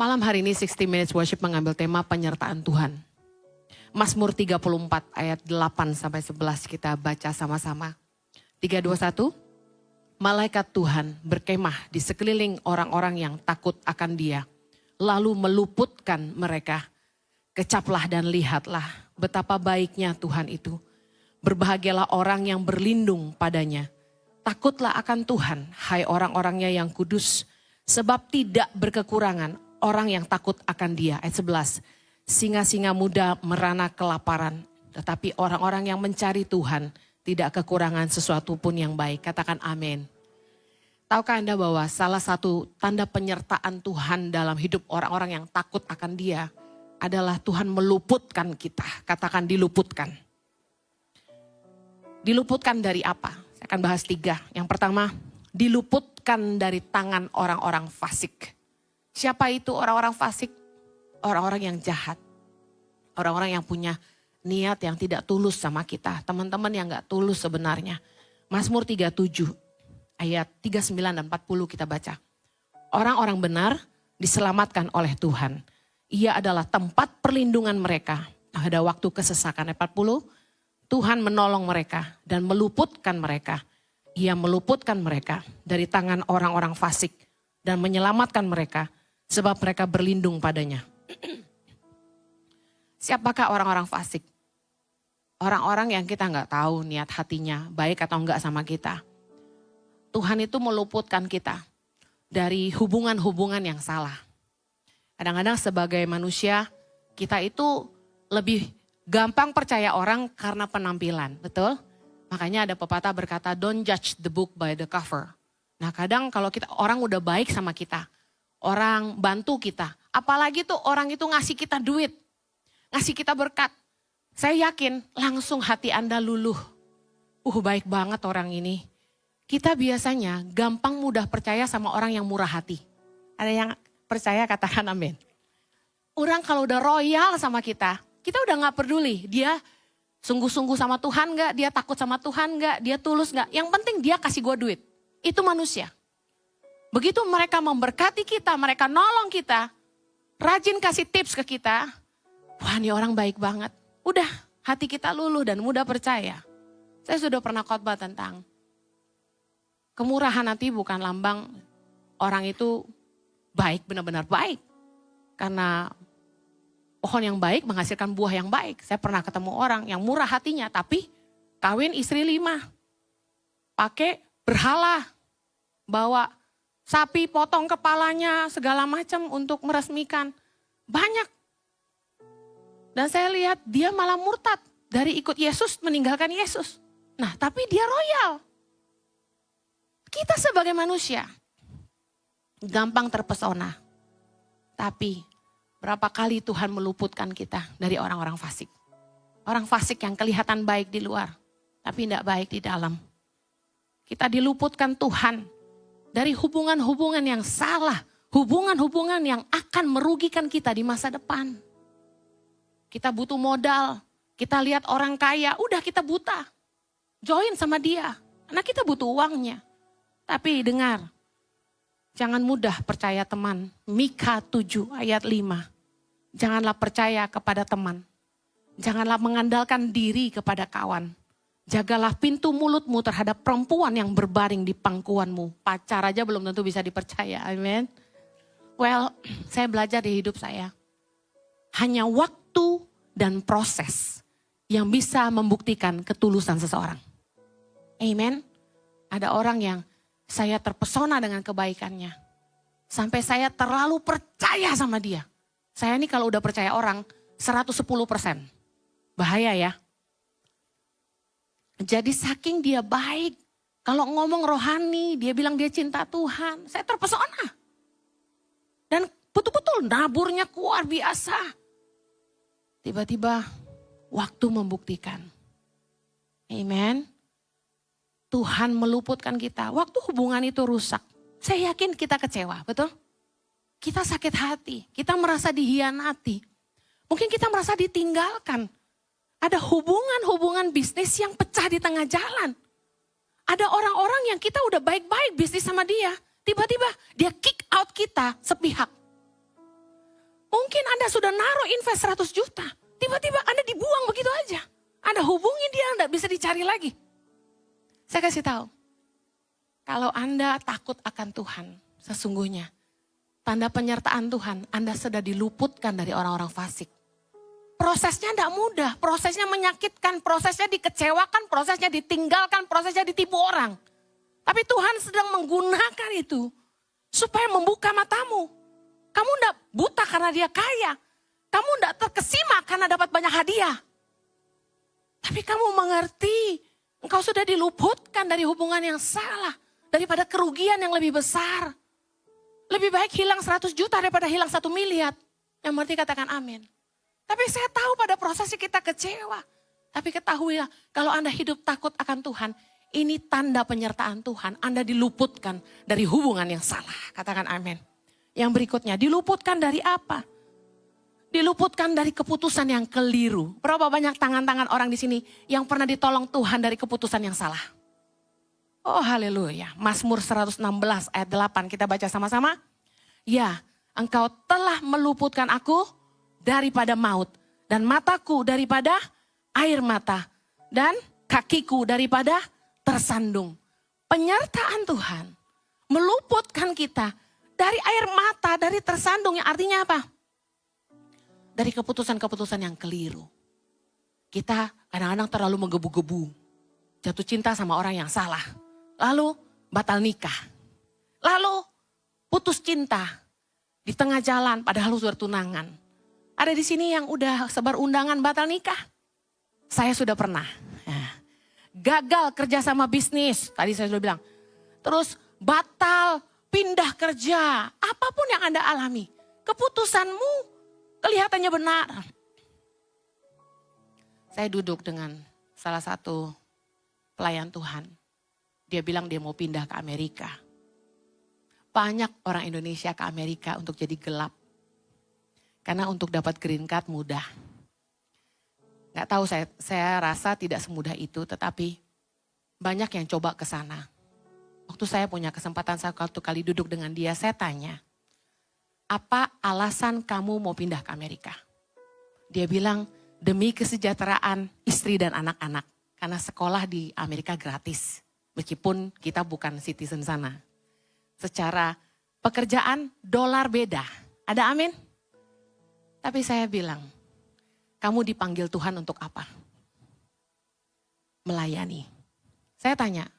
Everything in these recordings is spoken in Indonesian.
Malam hari ini 60 Minutes Worship mengambil tema penyertaan Tuhan. Mazmur 34 ayat 8 sampai 11 kita baca sama-sama. 3, 2, 1. Malaikat Tuhan berkemah di sekeliling orang-orang yang takut akan Dia, lalu meluputkan mereka. Kecaplah dan lihatlah betapa baiknya Tuhan itu. Berbahagialah orang yang berlindung padanya. Takutlah akan Tuhan, hai orang-orangnya yang kudus, sebab tidak berkekurangan orang yang takut akan Dia. Ayat 11. Singa-singa muda merana kelaparan, tetapi orang-orang yang mencari Tuhan tidak kekurangan sesuatu pun yang baik. Katakan amin. Tahukah Anda bahwa salah satu tanda penyertaan Tuhan dalam hidup orang-orang yang takut akan Dia adalah Tuhan meluputkan kita. Katakan diluputkan. Diluputkan dari apa? Saya akan bahas 3. Yang pertama, diluputkan dari tangan orang-orang fasik. Siapa itu orang-orang fasik? Orang-orang yang jahat. Orang-orang yang punya niat yang tidak tulus sama kita. Teman-teman yang gak tulus sebenarnya. Mazmur 37 ayat 39 dan 40 kita baca. Orang-orang benar diselamatkan oleh Tuhan. Ia adalah tempat perlindungan mereka. Pada waktu kesesakan ayat 40. Tuhan menolong mereka dan meluputkan mereka. Ia meluputkan mereka dari tangan orang-orang fasik. Dan menyelamatkan mereka. Sebab mereka berlindung padanya. Siapakah orang-orang fasik? Orang-orang yang kita nggak tahu niat hatinya baik atau enggak sama kita. Tuhan itu meluputkan kita dari hubungan-hubungan yang salah. Kadang-kadang sebagai manusia kita itu lebih gampang percaya orang karena penampilan, betul? Makanya ada pepatah berkata don't judge the book by the cover. Nah kadang kalau orang udah baik sama kita, orang bantu kita, apalagi tuh orang itu ngasih kita duit, ngasih kita berkat. Saya yakin langsung hati Anda luluh. Baik banget orang ini. Kita biasanya gampang mudah percaya sama orang yang murah hati. Ada yang percaya katakan amin. Orang kalau udah royal sama kita udah gak peduli. Dia sungguh-sungguh sama Tuhan gak, dia takut sama Tuhan gak, dia tulus gak. Yang penting dia kasih gue duit. Itu manusia. Begitu mereka memberkati kita, mereka nolong kita, rajin kasih tips ke kita, wah ini orang baik banget. Udah hati kita luluh dan mudah percaya. Saya sudah pernah khotbah tentang kemurahan hati bukan lambang orang itu baik, benar-benar baik. Karena pohon yang baik menghasilkan buah yang baik. Saya pernah ketemu orang yang murah hatinya tapi kawin istri 5. Pakai berhala, bawa sapi potong kepalanya segala macam untuk meresmikan. Banyak. Dan saya lihat dia malah murtad. Dari ikut Yesus meninggalkan Yesus. Nah tapi dia royal. Kita sebagai manusia gampang terpesona. Tapi berapa kali Tuhan meluputkan kita dari orang-orang fasik. Orang fasik yang kelihatan baik di luar. Tapi tidak baik di dalam. Kita diluputkan Tuhan dari hubungan-hubungan yang salah. Hubungan-hubungan yang akan merugikan kita di masa depan. Kita butuh modal. Kita lihat orang kaya, udah kita buta. Join sama dia. Karena kita butuh uangnya. Tapi dengar. Jangan mudah percaya teman. Mika 7 ayat 5. Janganlah percaya kepada teman. Janganlah mengandalkan diri kepada kawan. Jagalah pintu mulutmu terhadap perempuan yang berbaring di pangkuanmu. Pacar aja belum tentu bisa dipercaya. Amin. Well, saya belajar di hidup saya. Hanya waktu dan proses yang bisa membuktikan ketulusan seseorang. Amen. Ada orang yang saya terpesona dengan kebaikannya. Sampai saya terlalu percaya sama dia. Saya ini kalau udah percaya orang 110%. Bahaya ya. Jadi saking dia baik, kalau ngomong rohani, dia bilang dia cinta Tuhan, saya terpesona. Dan betul-betul naburnya luar biasa. Tiba-tiba waktu membuktikan. Amen. Tuhan meluputkan kita, waktu hubungan itu rusak. Saya yakin kita kecewa, betul? Kita sakit hati, kita merasa dihianati. Mungkin kita merasa ditinggalkan. Ada hubungan-hubungan bisnis yang pecah di tengah jalan. Ada orang-orang yang kita udah baik-baik bisnis sama dia. Tiba-tiba dia kick out kita sepihak. Mungkin Anda sudah naruh invest 100 juta. Tiba-tiba Anda dibuang begitu aja. Anda hubungi dia, Anda bisa dicari lagi. Saya kasih tahu. Kalau Anda takut akan Tuhan, sesungguhnya tanda penyertaan Tuhan, Anda sudah diluputkan dari orang-orang fasik. Prosesnya tidak mudah, prosesnya menyakitkan, prosesnya dikecewakan, prosesnya ditinggalkan, prosesnya ditipu orang. Tapi Tuhan sedang menggunakan itu supaya membuka matamu. Kamu tidak buta karena dia kaya. Kamu tidak terkesima karena dapat banyak hadiah. Tapi kamu mengerti, engkau sudah diluputkan dari hubungan yang salah. Daripada kerugian yang lebih besar. Lebih baik hilang 100 juta daripada hilang 1 miliar. Yang berarti katakan amin. Tapi saya tahu pada prosesnya kita kecewa. Tapi ketahuilah, kalau Anda hidup takut akan Tuhan, ini tanda penyertaan Tuhan. Anda diluputkan dari hubungan yang salah. Katakan amin. Yang berikutnya, diluputkan dari apa? Diluputkan dari keputusan yang keliru. Berapa banyak tangan-tangan orang di sini yang pernah ditolong Tuhan dari keputusan yang salah? Oh haleluya. Mazmur 116 ayat 8 kita baca sama-sama. Ya, engkau telah meluputkan aku daripada maut. Dan mataku daripada air mata. Dan kakiku daripada tersandung. Penyertaan Tuhan meluputkan kita dari air mata, dari tersandung. Yang artinya apa? Dari keputusan-keputusan yang keliru. Kita kadang-kadang terlalu menggebu-gebu. Jatuh cinta sama orang yang salah. Lalu batal nikah. Lalu putus cinta di tengah jalan padahal sudah tunangan. Ada di sini yang udah sebar undangan batal nikah. Saya sudah pernah. Gagal kerja sama bisnis. Tadi saya sudah bilang. Terus batal pindah kerja. Apapun yang Anda alami. Keputusanmu kelihatannya benar. Saya duduk dengan salah satu pelayan Tuhan. Dia bilang dia mau pindah ke Amerika. Banyak orang Indonesia ke Amerika untuk jadi gelap. Karena untuk dapat green card mudah. Gak tahu saya rasa tidak semudah itu, tetapi banyak yang coba ke sana. Waktu saya punya kesempatan satu kali duduk dengan dia, saya tanya, apa alasan kamu mau pindah ke Amerika? Dia bilang, demi kesejahteraan istri dan anak-anak. Karena sekolah di Amerika gratis. Meskipun kita bukan citizen sana. Secara pekerjaan dolar beda. Ada amin? Tapi saya bilang, kamu dipanggil Tuhan untuk apa? Melayani. Saya tanya,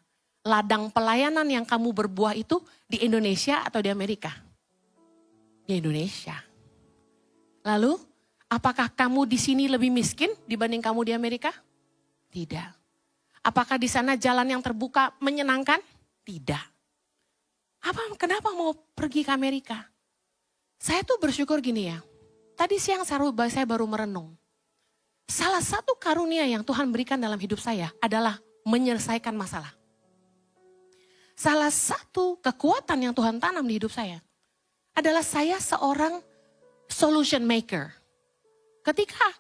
ladang pelayanan yang kamu berbuah itu di Indonesia atau di Amerika? Di Indonesia. Lalu, apakah kamu di sini lebih miskin dibanding kamu di Amerika? Tidak. Apakah di sana jalan yang terbuka menyenangkan? Tidak. Kenapa mau pergi ke Amerika? Saya tuh bersyukur gini ya. Tadi siang saya baru merenung. Salah satu karunia yang Tuhan berikan dalam hidup saya adalah menyelesaikan masalah. Salah satu kekuatan yang Tuhan tanam di hidup saya adalah saya seorang solution maker. Ketika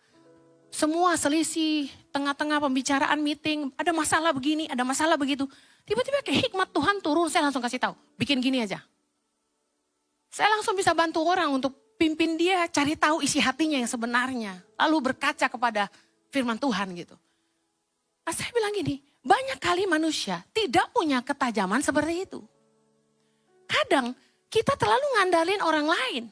semua selisih, tengah-tengah pembicaraan meeting, ada masalah begini, ada masalah begitu. Tiba-tiba kayak hikmat Tuhan turun, saya langsung kasih tahu, bikin gini aja. Saya langsung bisa bantu orang untuk pimpin dia cari tahu isi hatinya yang sebenarnya. Lalu berkaca kepada firman Tuhan gitu. Nah, saya bilang gini, banyak kali manusia tidak punya ketajaman seperti itu. Kadang kita terlalu ngandalin orang lain.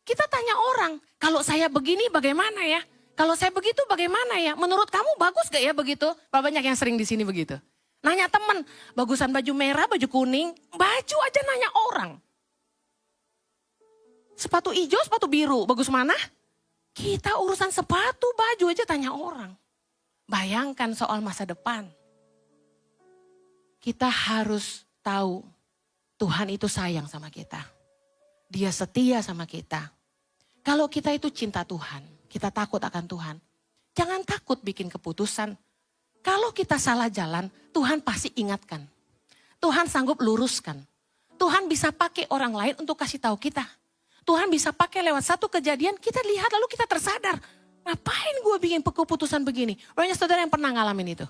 Kita tanya orang, kalau saya begini bagaimana ya? Kalau saya begitu bagaimana ya? Menurut kamu bagus gak ya begitu? Banyak yang sering di sini begitu. Nanya teman, bagusan baju merah, baju kuning, baju aja nanya orang. Sepatu hijau, sepatu biru, bagus mana? Kita urusan sepatu, baju aja tanya orang. Bayangkan soal masa depan. Kita harus tahu Tuhan itu sayang sama kita. Dia setia sama kita. Kalau kita itu cinta Tuhan, kita takut akan Tuhan. Jangan takut bikin keputusan. Kalau kita salah jalan, Tuhan pasti ingatkan. Tuhan sanggup luruskan. Tuhan bisa pakai orang lain untuk kasih tahu kita. Tuhan bisa pakai lewat satu kejadian, kita lihat lalu kita tersadar. Ngapain gue bikin keputusan begini? Banyak saudara yang pernah ngalamin itu.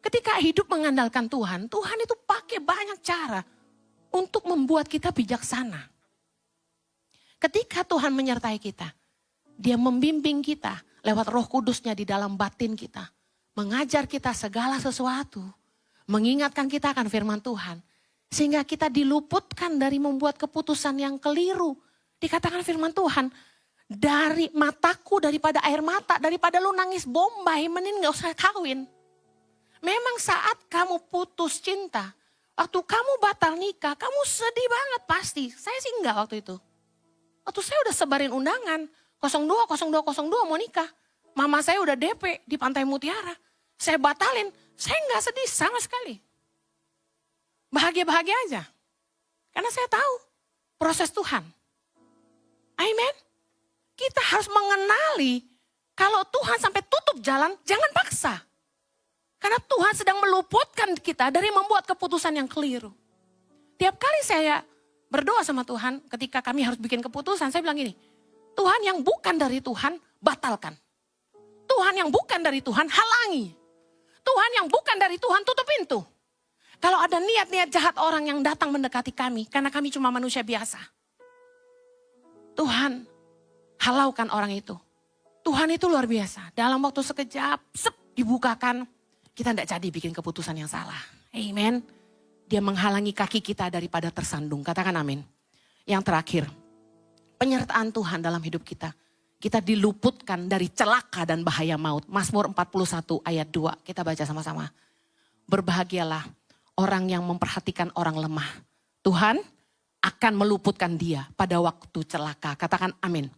Ketika hidup mengandalkan Tuhan, Tuhan itu pakai banyak cara untuk membuat kita bijaksana. Ketika Tuhan menyertai kita, Dia membimbing kita lewat Roh Kudus-Nya di dalam batin kita. Mengajar kita segala sesuatu. Mengingatkan kita akan firman Tuhan. Sehingga kita diluputkan dari membuat keputusan yang keliru. Dikatakan firman Tuhan, dari mataku, daripada air mata, daripada lu nangis bombay, mending gak usah kawin. Memang saat kamu putus cinta, waktu kamu batal nikah, kamu sedih banget pasti. Saya sih enggak waktu itu. Waktu saya udah sebarin undangan, 02 mau nikah. Mama saya udah DP di Pantai Mutiara. Saya batalin, saya enggak sedih sama sekali. Bahagia-bahagia aja. Karena saya tahu proses Tuhan. Amin. Kita harus mengenali kalau Tuhan sampai tutup jalan, jangan paksa. Karena Tuhan sedang meluputkan kita dari membuat keputusan yang keliru. Tiap kali saya berdoa sama Tuhan ketika kami harus bikin keputusan, saya bilang gini, Tuhan yang bukan dari Tuhan, batalkan. Tuhan yang bukan dari Tuhan, halangi. Tuhan yang bukan dari Tuhan, tutup pintu. Kalau ada niat-niat jahat orang yang datang mendekati kami, karena kami cuma manusia biasa. Tuhan, halaukan orang itu. Tuhan itu luar biasa. Dalam waktu sekejap, dibukakan, kita tidak jadi bikin keputusan yang salah. Amen. Dia menghalangi kaki kita daripada tersandung. Katakan amin. Yang terakhir, penyertaan Tuhan dalam hidup kita. Kita diluputkan dari celaka dan bahaya maut. Mazmur 41 ayat 2. Kita baca sama-sama. Berbahagialah orang yang memperhatikan orang lemah. Tuhan akan meluputkan dia pada waktu celaka. Katakan amin.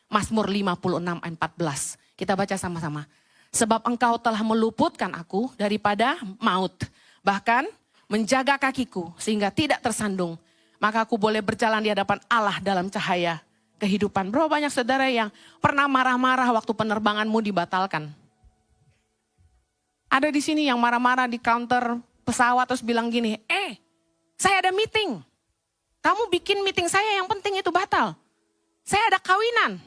Mazmur 56 ayat 14. Kita baca sama-sama. Sebab engkau telah meluputkan aku daripada maut. Bahkan menjaga kakiku sehingga tidak tersandung. Maka aku boleh berjalan di hadapan Allah dalam cahaya kehidupan. Berapa banyak saudara yang pernah marah-marah waktu penerbanganmu dibatalkan? Ada di sini yang marah-marah di counter pesawat terus bilang gini, saya ada meeting. Kamu bikin meeting saya yang penting itu batal. Saya ada kawinan.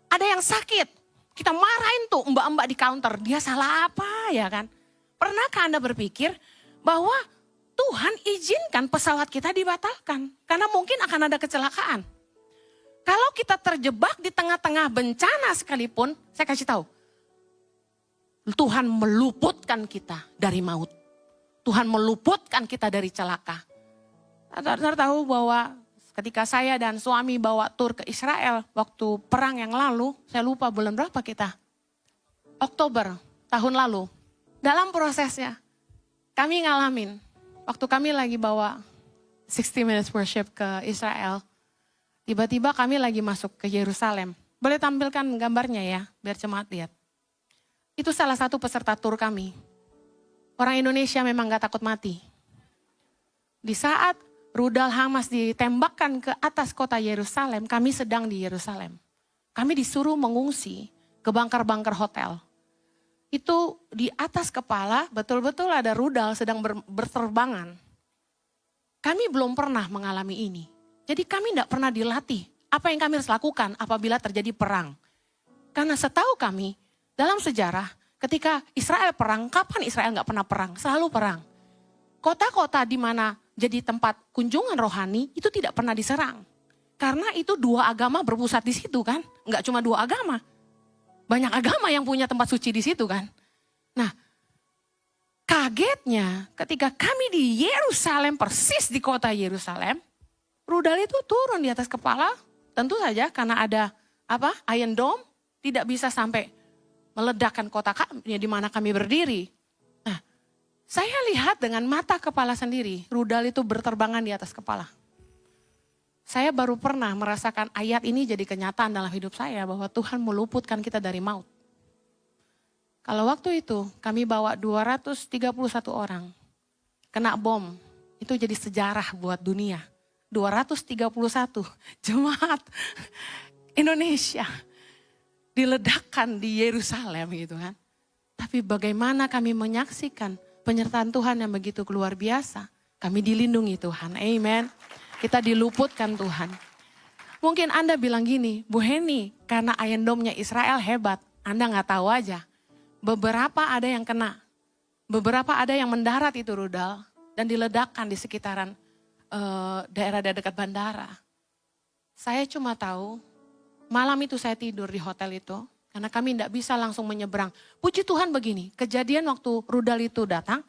Ada yang sakit. Kita marahin tuh mbak-mbak di counter. Dia salah apa ya kan? Pernahkah Anda berpikir bahwa Tuhan izinkan pesawat kita dibatalkan? Karena mungkin akan ada kecelakaan. Kalau kita terjebak di tengah-tengah bencana sekalipun, saya kasih tahu. Tuhan meluputkan kita dari maut. Tuhan meluputkan kita dari celaka. Saudara tahu bahwa ketika saya dan suami bawa tur ke Israel waktu perang yang lalu, saya lupa bulan berapa kita. Oktober tahun lalu. Dalam prosesnya kami ngalamin, waktu kami lagi bawa 60 Minutes Worship ke Israel, tiba-tiba kami lagi masuk ke Yerusalem. Boleh tampilkan gambarnya ya, biar jemaat lihat. Itu salah satu peserta tur kami. Orang Indonesia memang gak takut mati. Di saat rudal Hamas ditembakkan ke atas kota Yerusalem, kami sedang di Yerusalem. Kami disuruh mengungsi ke bangker-bangker hotel. Itu di atas kepala betul-betul ada rudal sedang berterbangan. Kami belum pernah mengalami ini. Jadi kami tidak pernah dilatih apa yang kami harus lakukan apabila terjadi perang. Karena setahu kami dalam sejarah ketika Israel perang, kapan Israel nggak pernah perang? Selalu perang. Kota-kota di mana jadi tempat kunjungan rohani itu tidak pernah diserang. Karena itu dua agama berpusat di situ kan. Nggak cuma dua agama. Banyak agama yang punya tempat suci di situ kan. Nah, kagetnya ketika kami di Yerusalem, persis di kota Yerusalem, rudal itu turun di atas kepala, tentu saja karena ada Iron Dome, tidak bisa sampai meledakkan kota kami di mana kami berdiri. Nah, saya lihat dengan mata kepala sendiri, rudal itu berterbangan di atas kepala. Saya baru pernah merasakan ayat ini jadi kenyataan dalam hidup saya bahwa Tuhan meluputkan kita dari maut. Kalau waktu itu kami bawa 231 orang kena bom, itu jadi sejarah buat dunia. 231 jemaat Indonesia diledakkan di Yerusalem gitu kan. Tapi bagaimana kami menyaksikan penyertaan Tuhan yang begitu luar biasa. Kami dilindungi Tuhan, amen. Kita diluputkan Tuhan. Mungkin Anda bilang gini, Bu Heni, karena Iron Dome-nya Israel hebat, Anda gak tahu aja. Beberapa ada yang kena, beberapa ada yang mendarat itu rudal dan diledakkan di sekitaran daerah dekat bandara. Saya cuma tahu malam itu saya tidur di hotel itu. Karena kami tidak bisa langsung menyeberang. Puji Tuhan begini, kejadian waktu rudal itu datang,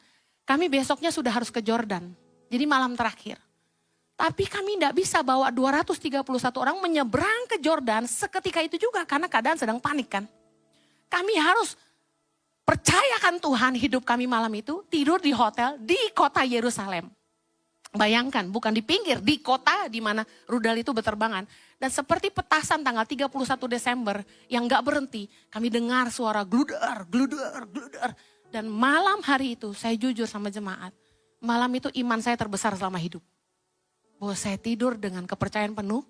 kami besoknya sudah harus ke Jordan. Jadi malam terakhir. Tapi kami tidak bisa bawa 231 orang menyeberang ke Jordan seketika itu juga. Karena keadaan sedang panik kan. Kami harus percayakan Tuhan hidup kami malam itu, tidur di hotel di kota Yerusalem. Bayangkan, bukan di pinggir, di kota di mana rudal itu berterbangan. Dan seperti petasan tanggal 31 Desember yang gak berhenti, kami dengar suara gludar, gludar, gludar. Dan malam hari itu, saya jujur sama jemaat, malam itu iman saya terbesar selama hidup. Bahwa saya tidur dengan kepercayaan penuh,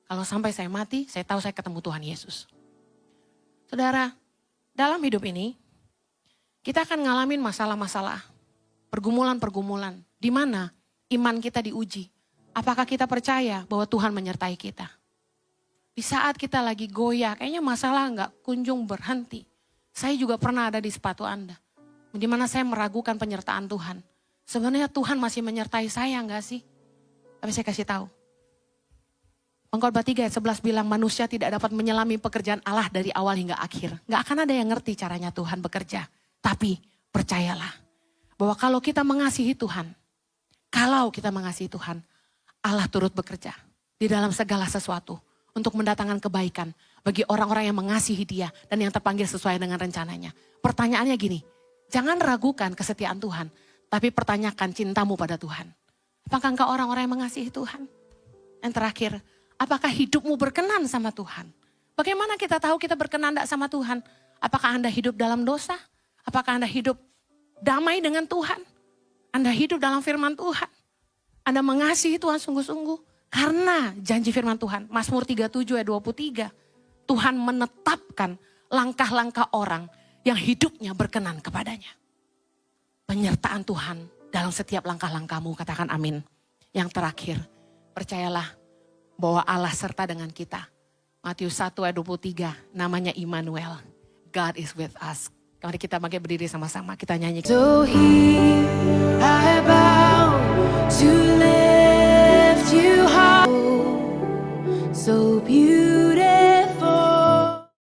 kalau sampai saya mati, saya tahu saya ketemu Tuhan Yesus. Saudara, dalam hidup ini, kita akan ngalamin masalah-masalah, pergumulan-pergumulan, di mana iman kita diuji. Apakah kita percaya bahwa Tuhan menyertai kita? Di saat kita lagi goyah, kayaknya masalah nggak kunjung berhenti. Saya juga pernah ada di sepatu Anda. Di mana saya meragukan penyertaan Tuhan. Sebenarnya Tuhan masih menyertai saya nggak sih? Tapi saya kasih tahu. Pengkhotbah 3 ayat 11 bilang manusia tidak dapat menyelami pekerjaan Allah dari awal hingga akhir. Nggak akan ada yang ngerti caranya Tuhan bekerja. Tapi percayalah bahwa kalau kita mengasihi Tuhan, Allah turut bekerja di dalam segala sesuatu untuk mendatangkan kebaikan bagi orang-orang yang mengasihi Dia dan yang terpanggil sesuai dengan rencananya. Pertanyaannya gini, jangan ragukan kesetiaan Tuhan, tapi pertanyakan cintamu pada Tuhan. Apakah engkau orang-orang yang mengasihi Tuhan? Yang terakhir, apakah hidupmu berkenan sama Tuhan? Bagaimana kita tahu kita berkenan enggak sama Tuhan? Apakah Anda hidup dalam dosa? Apakah Anda hidup damai dengan Tuhan? Anda hidup dalam firman Tuhan? Anda mengasihi Tuhan sungguh-sungguh? Karena janji firman Tuhan, Mazmur 37 ayat 23. Tuhan menetapkan langkah-langkah orang yang hidupnya berkenan kepadanya. Penyertaan Tuhan dalam setiap langkah-langkahmu, katakan amin. Yang terakhir, percayalah bahwa Allah serta dengan kita. Matius 1 ayat 23, namanya Immanuel. God is with us. Mari kita berdiri sama-sama, kita nyanyi.